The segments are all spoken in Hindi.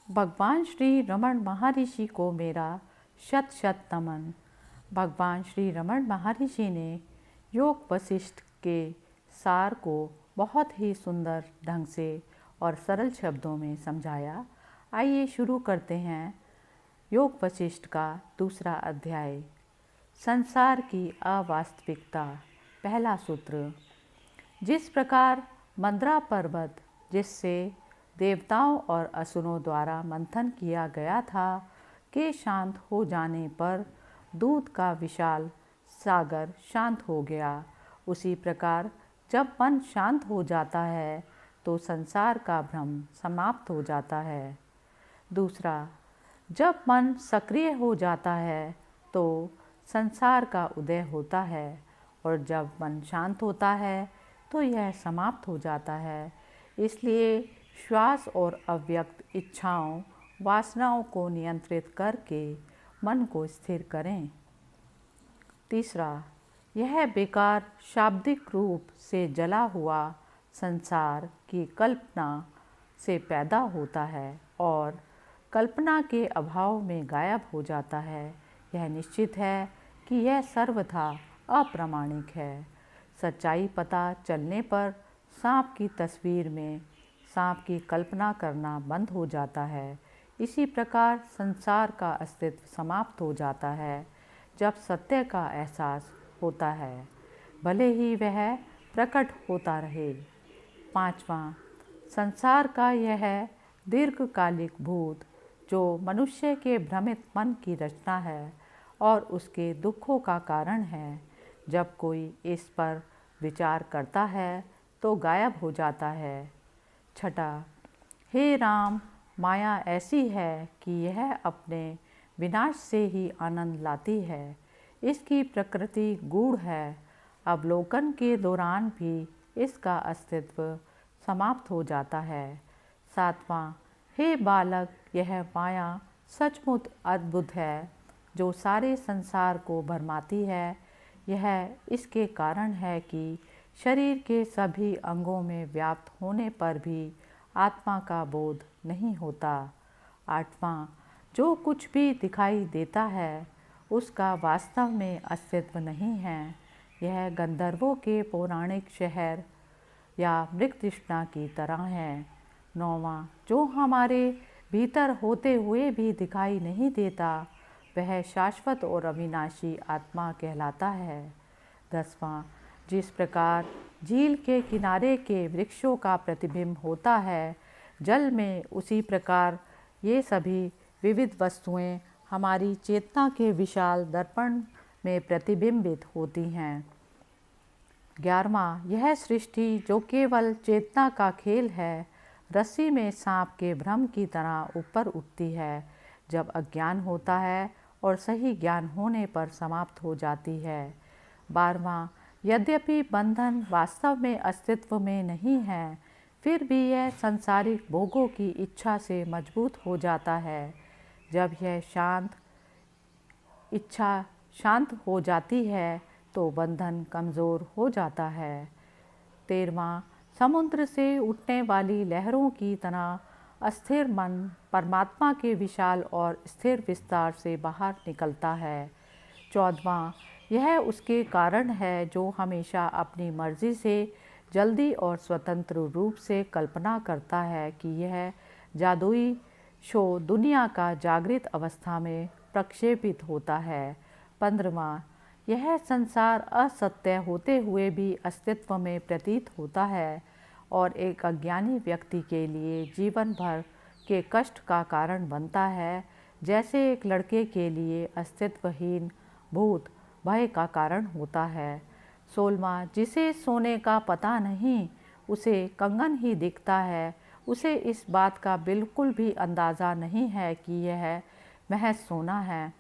भगवान श्री रमण महर्षि को मेरा शत शत नमन। भगवान श्री रमण महर्षि ने योग वशिष्ठ के सार को बहुत ही सुंदर ढंग से और सरल शब्दों में समझाया। आइए शुरू करते हैं योग वशिष्ठ का दूसरा अध्याय, संसार की अवास्तविकता। पहला सूत्र। जिस प्रकार मंदरा पर्वत, जिससे देवताओं और असुरों द्वारा मंथन किया गया था, के शांत हो जाने पर दूध का विशाल सागर शांत हो गया, उसी प्रकार जब मन शांत हो जाता है तो संसार का भ्रम समाप्त हो जाता है। दूसरा, जब मन सक्रिय हो जाता है तो संसार का उदय होता है, और जब मन शांत होता है तो यह समाप्त हो जाता है। इसलिए श्वास और अव्यक्त इच्छाओं, वासनाओं को नियंत्रित करके मन को स्थिर करें। तीसरा, यह बेकार शाब्दिक रूप से जला हुआ संसार की कल्पना से पैदा होता है और कल्पना के अभाव में गायब हो जाता है। यह निश्चित है कि यह सर्वथा अप्रामाणिक है। सच्चाई पता चलने पर सांप की तस्वीर में सांप की कल्पना करना बंद हो जाता है। इसी प्रकार संसार का अस्तित्व समाप्त हो जाता है जब सत्य का एहसास होता है, भले ही वह प्रकट होता रहे। पांचवा, संसार का यह दीर्घकालिक भूत जो मनुष्य के भ्रमित मन की रचना है और उसके दुखों का कारण है, जब कोई इस पर विचार करता है तो गायब हो जाता है। छठा, हे राम, माया ऐसी है कि यह अपने विनाश से ही आनंद लाती है। इसकी प्रकृति गूढ़ है। अवलोकन के दौरान भी इसका अस्तित्व समाप्त हो जाता है। सातवां, हे बालक, यह माया सचमुच अद्भुत है जो सारे संसार को भरमाती है। यह इसके कारण है कि शरीर के सभी अंगों में व्याप्त होने पर भी आत्मा का बोध नहीं होता। आठवां, जो कुछ भी दिखाई देता है उसका वास्तव में अस्तित्व नहीं है। यह गंधर्वों के पौराणिक शहर या मृगतृष्णा की तरह है। नौवां, जो हमारे भीतर होते हुए भी दिखाई नहीं देता, वह शाश्वत और अविनाशी आत्मा कहलाता है। 10वां, जिस प्रकार झील के किनारे के वृक्षों का प्रतिबिंब होता है जल में, उसी प्रकार ये सभी विविध वस्तुएं हमारी चेतना के विशाल दर्पण में प्रतिबिंबित होती हैं। 11वां, यह सृष्टि जो केवल चेतना का खेल है, रस्सी में सांप के भ्रम की तरह ऊपर उठती है, जब अज्ञान होता है और सही ज्ञान होने पर समाप्त हो जाती है। 12वां, यद्यपि बंधन वास्तव में अस्तित्व में नहीं है, फिर भी यह सांसारिक भोगों की इच्छा से मजबूत हो जाता है। जब यह इच्छा शांत हो जाती है तो बंधन कमज़ोर हो जाता है। 13वां, समुद्र से उठने वाली लहरों की तरह अस्थिर मन परमात्मा के विशाल और स्थिर विस्तार से बाहर निकलता है। 14वां, यह उसके कारण है जो हमेशा अपनी मर्जी से जल्दी और स्वतंत्र रूप से कल्पना करता है कि यह जादुई शो दुनिया का जागृत अवस्था में प्रक्षेपित होता है। 15वां, यह संसार असत्य होते हुए भी अस्तित्व में प्रतीत होता है और एक अज्ञानी व्यक्ति के लिए जीवन भर के कष्ट का कारण बनता है, जैसे एक लड़के के लिए अस्तित्वहीन भूत भय का कारण होता है। 16वां, जिसे सोने का पता नहीं, उसे कंगन ही दिखता है, उसे इस बात का बिल्कुल भी अंदाज़ा नहीं है कि यह महज सोना है।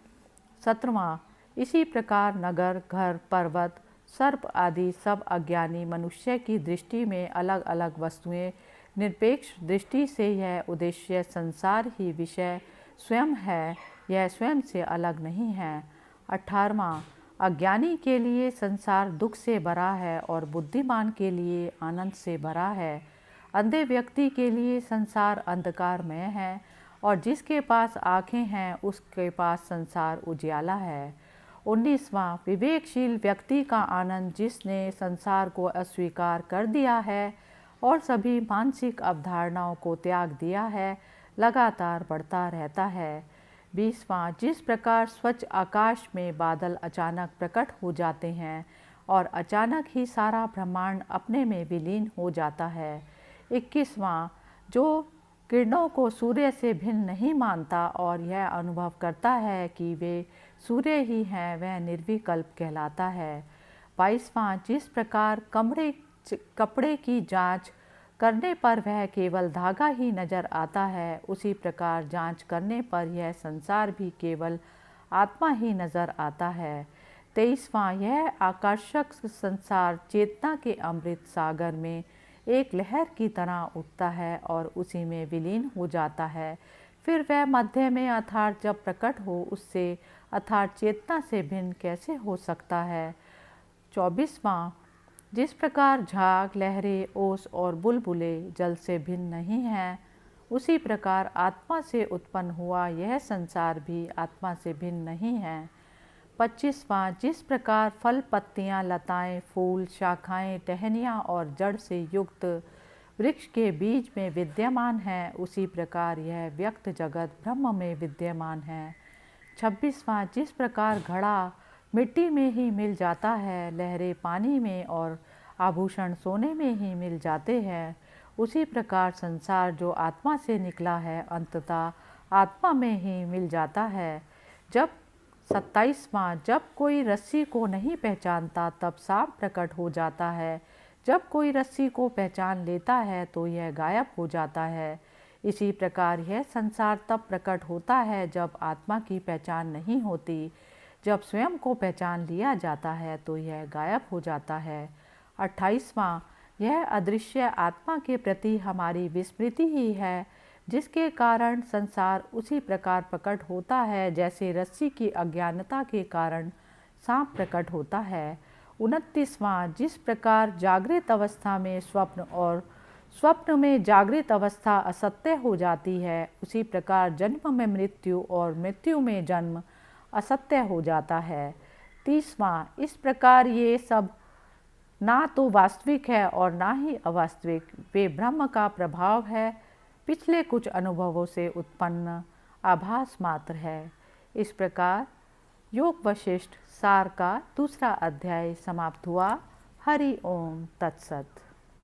17वां, इसी प्रकार नगर, घर, पर्वत, सर्प आदि सब अज्ञानी मनुष्य की दृष्टि में अलग अलग वस्तुएं, निरपेक्ष दृष्टि से यह उद्देश्य संसार ही विषय स्वयं है, यह स्वयं से अलग नहीं है। 18वां, अज्ञानी के लिए संसार दुख से भरा है और बुद्धिमान के लिए आनंद से भरा है। अंधे व्यक्ति के लिए संसार अंधकारमय है और जिसके पास आँखें हैं उसके पास संसार उजियाला है। 19वां विवेकशील व्यक्ति का आनंद जिसने संसार को अस्वीकार कर दिया है और सभी मानसिक अवधारणाओं को त्याग दिया है, लगातार बढ़ता रहता है। 20वां जिस प्रकार स्वच्छ आकाश में बादल अचानक प्रकट हो जाते हैं और अचानक ही सारा ब्रह्मांड अपने में विलीन हो जाता है। 21वां जो किरणों को सूर्य से भिन्न नहीं मानता और यह अनुभव करता है कि वे सूर्य ही हैं, वह निर्विकल्प कहलाता है। 22वां जिस प्रकार कपड़े की जांच करने पर वह केवल धागा ही नजर आता है, उसी प्रकार जांच करने पर यह संसार भी केवल आत्मा ही नजर आता है। 23वां यह आकर्षक संसार चेतना के अमृत सागर में एक लहर की तरह उठता है और उसी में विलीन हो जाता है। फिर वह मध्य में अर्थात जब प्रकट हो उससे अर्थात चेतना से भिन्न कैसे हो सकता है। 24वां जिस प्रकार झाग, लहरें, ओस और बुलबुले जल से भिन्न नहीं हैं, उसी प्रकार आत्मा से उत्पन्न हुआ यह संसार भी आत्मा से भिन्न नहीं है। 25वां जिस प्रकार फल, पत्तियां, लताएं, फूल, शाखाएं, टहनियाँ और जड़ से युक्त वृक्ष के बीज में विद्यमान है, उसी प्रकार यह व्यक्त जगत ब्रह्म में विद्यमान है। 26वां जिस प्रकार घड़ा मिट्टी में ही मिल जाता है, लहरें पानी में और आभूषण सोने में ही मिल जाते हैं, उसी प्रकार संसार जो आत्मा से निकला है अंततः आत्मा में ही मिल जाता है। जब 27वां जब कोई रस्सी को नहीं पहचानता तब सांप प्रकट हो जाता है, जब कोई रस्सी को पहचान लेता है तो यह गायब हो जाता है। इसी प्रकार यह संसार तब प्रकट होता है जब आत्मा की पहचान नहीं होती। जब स्वयं को पहचान लिया जाता है तो यह गायब हो जाता है। 28वां यह अदृश्य आत्मा के प्रति हमारी विस्मृति ही है, जिसके कारण संसार उसी प्रकार प्रकट होता है जैसे रस्सी की अज्ञानता के कारण सांप प्रकट होता है। 29वां जिस प्रकार जागृत अवस्था में स्वप्न और स्वप्न में जागृत अवस्था असत्य हो जाती है, उसी प्रकार जन्म में मृत्यु और मृत्यु में जन्म असत्य हो जाता है। 30वां इस प्रकार ये सब ना तो वास्तविक है और ना ही अवास्तविक, वे ब्रह्म का प्रभाव है, पिछले कुछ अनुभवों से उत्पन्न आभास मात्र है। इस प्रकार योग वशिष्ठ सार का दूसरा अध्याय समाप्त हुआ। हरि ओम तत्सत।